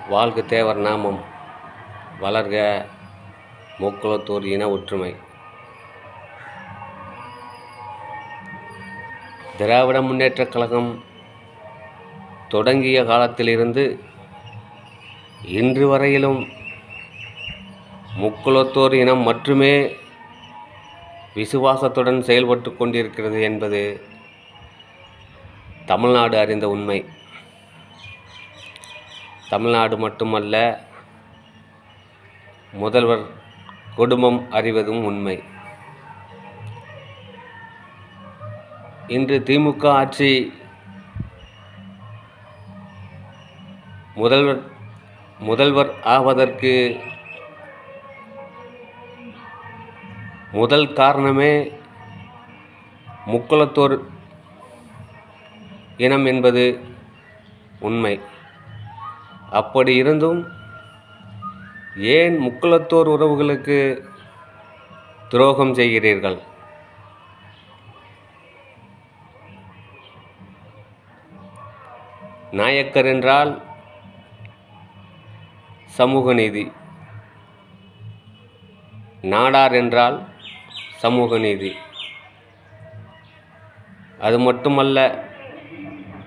வாழ்க தேவர் நாமம், வளர்க முக்குலத்தோர் இன ஒற்றுமை. திராவிட முன்னேற்றக் கழகம் தொடங்கிய காலத்திலிருந்து இன்று வரையிலும் முக்குலத்தோர் இனம் மட்டுமே விசுவாசத்துடன் செயல்பட்டு கொண்டிருக்கிறது என்பது தமிழ்நாடு அறிந்த உண்மை. தமிழ்நாடு மட்டுமல்ல, முதல்வர் குடும்பம் அறிவதும் உண்மை. இன்று திமுக ஆட்சி முதல்வர் ஆவதற்கு முதல் காரணமே முக்குலத்தோர் இனம் என்பது உண்மை. அப்படி இருந்தும் ஏன் முக்குலத்தோர் உறவுகளுக்கு துரோகம் செய்கிறீர்கள்? நாயக்கர் என்றால் சமூக நீதி, நாடார் என்றால் சமூக நீதி. அது மட்டுமல்ல,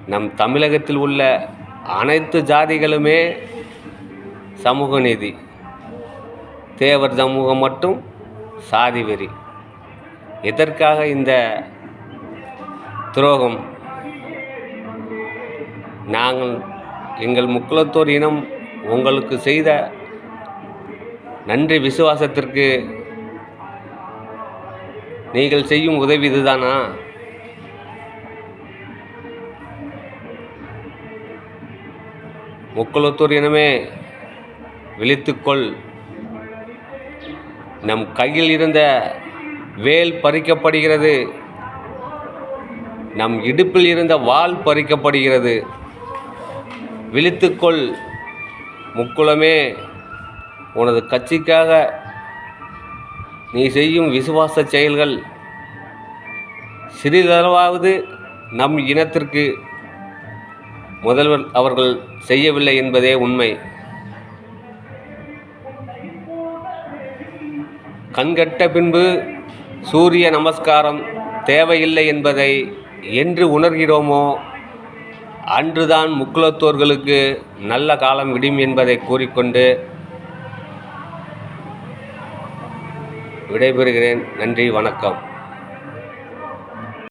நம் தமிழகத்தில் உள்ள அனைத்து ஜாதிகளுமே சமூக நீதி. தேவர் சமூகம் மட்டும் சாதி வெறி. எதற்காக இந்த துரோகம்? எங்கள் முக்குலத்தோர் இனம் உங்களுக்கு செய்த நன்றி விசுவாசத்திற்கு நீங்கள் செய்யும் உதவி இதுதானா? முக்குலத்தோர் இனமே விழித்துக்கொள். நம் கையில் இருந்த வேல் பறிக்கப்படுகிறது, நம் இடுப்பில் இருந்த வாள் பறிக்கப்படுகிறது. விழித்துக்கொள். முக்குலமே, உனது கட்சிக்காக நீ செய்யும் விசுவாச செயல்கள் சிறிதளவாவது நம் இனத்திற்கு முதல்வர் அவர்கள் செய்யவில்லை என்பதே உண்மை. கண்கட்ட பின்பு சூரிய நமஸ்காரம் தேவையில்லை என்பதை என்று உணர்கிறோமோ அன்றுதான் முக்குலத்தோர்களுக்கு நல்ல காலம் விடும் என்பதை கூறிக்கொண்டு விடைபெறுகிறேன். நன்றி, வணக்கம்.